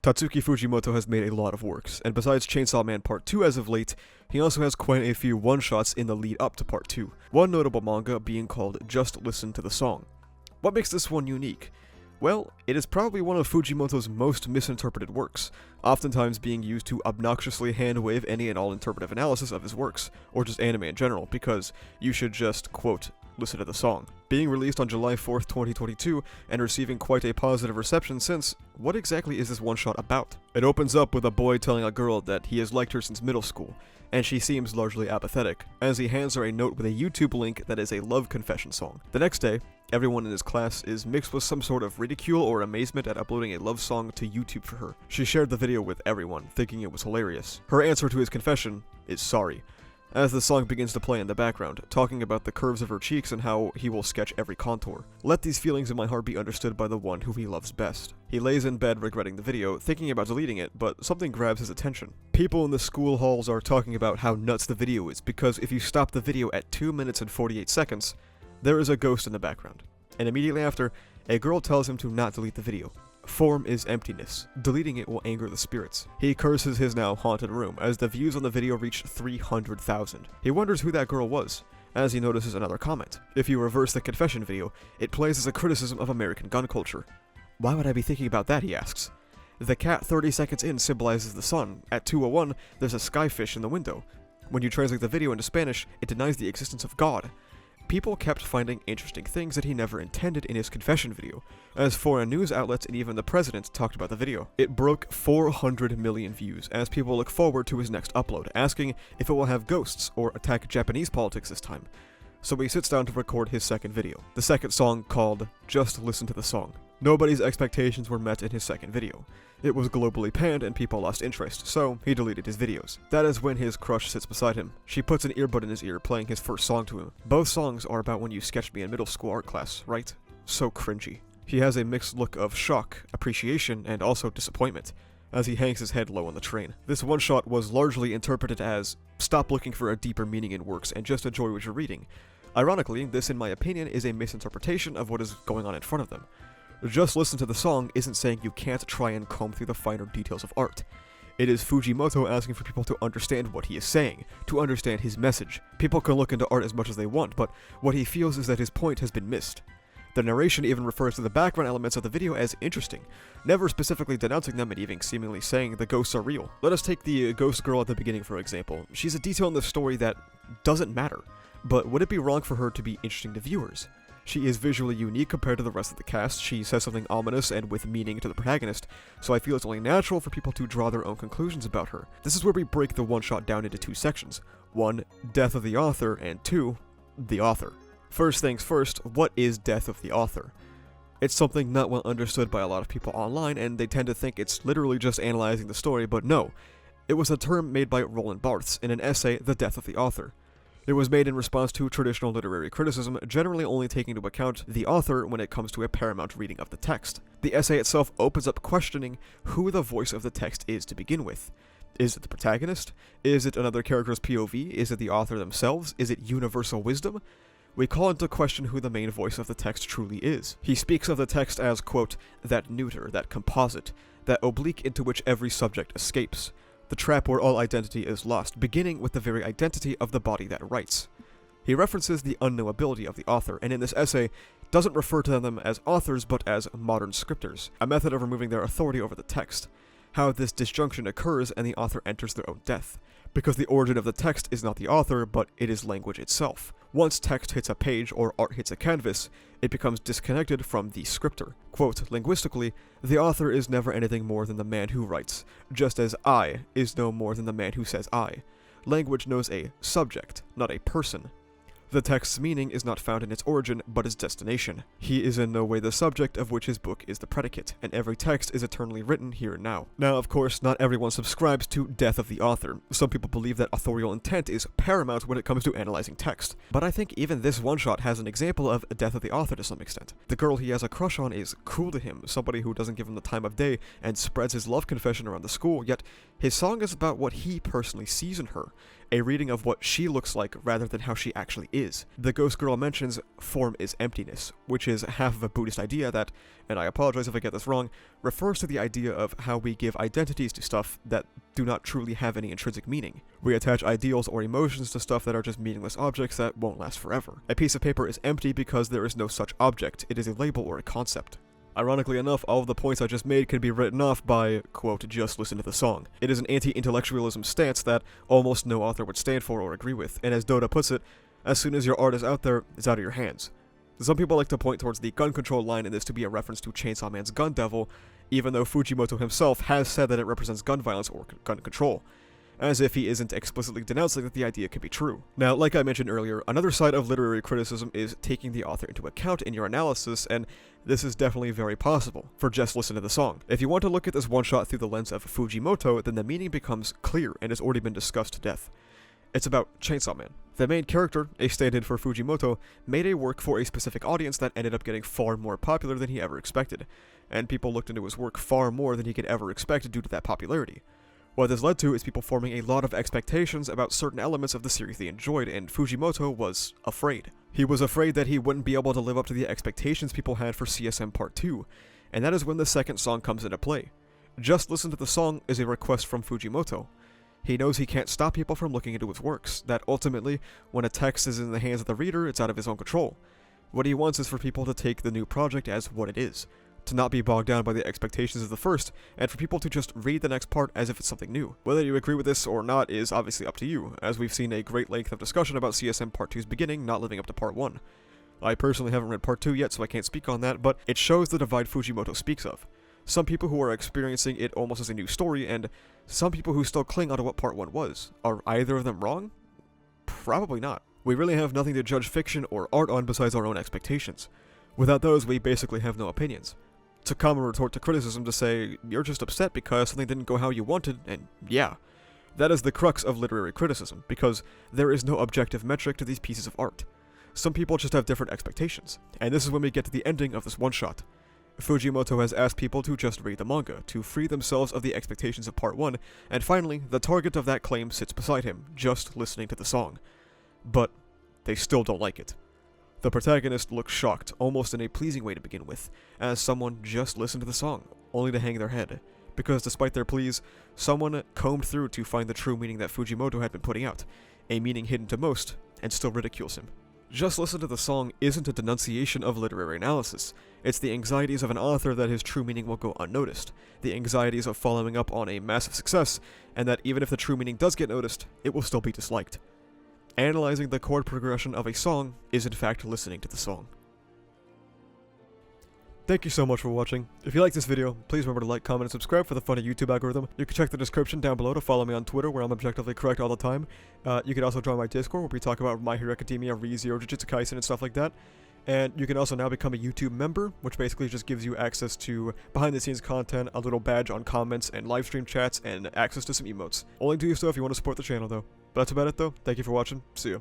Tatsuki Fujimoto has made a lot of works, and besides Chainsaw Man Part 2 as of late, he also has quite a few one-shots in the lead up to Part 2, one notable manga being called Just Listen to the Song. What makes this one unique? Well, it is probably one of Fujimoto's most misinterpreted works, oftentimes being used to obnoxiously hand-wave any and all interpretive analysis of his works, or just anime in general, because you should just, quote, listen to the song. Being released on July 4th, 2022, and receiving quite a positive reception since, what exactly is this one-shot about? It opens up with a boy telling a girl that he has liked her since middle school, and she seems largely apathetic, as he hands her a note with a YouTube link that is a love confession song. The next day, everyone in his class is mixed with some sort of ridicule or amazement at uploading a love song to YouTube for her. She shared the video with everyone, thinking it was hilarious. Her answer to his confession is sorry, as the song begins to play in the background, talking about the curves of her cheeks and how he will sketch every contour. Let these feelings in my heart be understood by the one who he loves best. He lays in bed regretting the video, thinking about deleting it, but something grabs his attention. People in the school halls are talking about how nuts the video is, because if you stop the video at 2 minutes and 48 seconds, there is a ghost in the background. And immediately after, a girl tells him to not delete the video. Form is emptiness. Deleting it will anger the spirits. He curses his now haunted room, as the views on the video reach 300,000. He wonders who that girl was, as he notices another comment. If you reverse the confession video, it plays as a criticism of American gun culture. Why would I be thinking about that, he asks. The cat 30 seconds in symbolizes the sun. At 2:01, there's a skyfish in the window. When you translate the video into Spanish, it denies the existence of God. People kept finding interesting things that he never intended in his confession video, as foreign news outlets and even the president talked about the video. It broke 400 million views, as people look forward to his next upload, asking if it will have ghosts or attack Japanese politics this time. So he sits down to record his second video, the second song called Just Listen to the Song. Nobody's expectations were met in his second video. It was globally panned and people lost interest, so he deleted his videos. That is when his crush sits beside him. She puts an earbud in his ear, playing his first song to him. Both songs are about when you sketched me in middle school art class, right? So cringy. He has a mixed look of shock, appreciation, and also disappointment, as he hangs his head low on the train. This one-shot was largely interpreted as, stop looking for a deeper meaning in works and just enjoy what you're reading. Ironically, this in my opinion is a misinterpretation of what is going on in front of them. Just listen to the song isn't saying you can't try and comb through the finer details of art. It is Fujimoto asking for people to understand what he is saying, to understand his message. People can look into art as much as they want, but what he feels is that his point has been missed. The narration even refers to the background elements of the video as interesting, never specifically denouncing them and even seemingly saying the ghosts are real. Let us take the ghost girl at the beginning for example. She's a detail in the story that doesn't matter, but would it be wrong for her to be interesting to viewers? She is visually unique compared to the rest of the cast, she says something ominous and with meaning to the protagonist, so I feel it's only natural for people to draw their own conclusions about her. This is where we break the one-shot down into two sections. 1. Death of the author, and 2. The author. First things first, what is death of the author? It's something not well understood by a lot of people online, and they tend to think it's literally just analyzing the story, but no. It was a term made by Roland Barthes in an essay, The Death of the Author. It was made in response to traditional literary criticism, generally only taking into account the author when it comes to a paramount reading of the text. The essay itself opens up questioning who the voice of the text is to begin with. Is it the protagonist? Is it another character's POV? Is it the author themselves? Is it universal wisdom? We call into question who the main voice of the text truly is. He speaks of the text as, quote, that neuter, that composite, that oblique into which every subject escapes. The trap where all identity is lost, beginning with the very identity of the body that writes. He references the unknowability of the author, and in this essay, doesn't refer to them as authors but as modern scripters, a method of removing their authority over the text. How this disjunction occurs and the author enters their own death, because the origin of the text is not the author, but it is language itself. Once text hits a page or art hits a canvas, it becomes disconnected from the scripter. Quote, linguistically, the author is never anything more than the man who writes, just as I is no more than the man who says I. Language knows a subject, not a person. The text's meaning is not found in its origin, but its destination. He is in no way the subject of which his book is the predicate, and every text is eternally written here and now. Now, of course, not everyone subscribes to death of the author. Some people believe that authorial intent is paramount when it comes to analyzing text. But I think even this one-shot has an example of death of the author to some extent. The girl he has a crush on is cruel to him, somebody who doesn't give him the time of day and spreads his love confession around the school, yet his song is about what he personally sees in her, a reading of what she looks like rather than how she actually is. The ghost girl mentions form is emptiness, which is half of a Buddhist idea that, and I apologize if I get this wrong, refers to the idea of how we give identities to stuff that do not truly have any intrinsic meaning. We attach ideals or emotions to stuff that are just meaningless objects that won't last forever. A piece of paper is empty because there is no such object, it is a label or a concept. Ironically enough, all of the points I just made can be written off by, quote, just listen to the song. It is an anti-intellectualism stance that almost no author would stand for or agree with, and as Dota puts it, as soon as your art is out there, it's out of your hands. Some people like to point towards the gun control line in this to be a reference to Chainsaw Man's Gun Devil, even though Fujimoto himself has said that it represents gun violence or gun control, as if he isn't explicitly denouncing that the idea could be true. Now, like I mentioned earlier, another side of literary criticism is taking the author into account in your analysis, and this is definitely very possible for Just Listen to the Song. If you want to look at this one-shot through the lens of Fujimoto, then the meaning becomes clear and has already been discussed to death. It's about Chainsaw Man. The main character, a stand-in for Fujimoto, made a work for a specific audience that ended up getting far more popular than he ever expected, and people looked into his work far more than he could ever expect due to that popularity. What this led to is people forming a lot of expectations about certain elements of the series they enjoyed, and Fujimoto was afraid. He was afraid that he wouldn't be able to live up to the expectations people had for CSM Part 2, and that is when the second song comes into play. Just Listen to the Song is a request from Fujimoto. He knows he can't stop people from looking into his works, that ultimately, when a text is in the hands of the reader, it's out of his own control. What he wants is for people to take the new project as what it is, to not be bogged down by the expectations of the first, and for people to just read the next part as if it's something new. Whether you agree with this or not is obviously up to you, as we've seen a great length of discussion about CSM Part 2's beginning not living up to Part 1. I personally haven't read Part 2 yet, so I can't speak on that, but it shows the divide Fujimoto speaks of. Some people who are experiencing it almost as a new story, and some people who still cling onto what Part 1 was. Are either of them wrong? Probably not. We really have nothing to judge fiction or art on besides our own expectations. Without those, we basically have no opinions. It's a common retort to criticism to say, you're just upset because something didn't go how you wanted, and yeah. That is the crux of literary criticism, because there is no objective metric to these pieces of art. Some people just have different expectations, and this is when we get to the ending of this one-shot. Fujimoto has asked people to just read the manga, to free themselves of the expectations of Part 1, and finally, the target of that claim sits beside him, just listening to the song. But they still don't like it. The protagonist looks shocked, almost in a pleasing way to begin with, as someone just listened to the song, only to hang their head, because despite their pleas, someone combed through to find the true meaning that Fujimoto had been putting out, a meaning hidden to most, and still ridicules him. Just Listen to the Song isn't a denunciation of literary analysis. It's the anxieties of an author that his true meaning will go unnoticed, the anxieties of following up on a massive success, and that even if the true meaning does get noticed, it will still be disliked. Analyzing the chord progression of a song is in fact listening to the song. Thank you so much for watching. If you like this video, please remember to like, comment, and subscribe for the funny YouTube algorithm. You can check the description down below to follow me on Twitter, where I'm objectively correct all the time. You can also join my Discord, where we talk about My Hero Academia, ReZero, Jujutsu Kaisen, and stuff like that. And you can also now become a YouTube member, which basically just gives you access to behind-the-scenes content, a little badge on comments, and live stream chats, and access to some emotes. Only do so if you want to support the channel, though. But that's about it, though. Thank you for watching. See ya.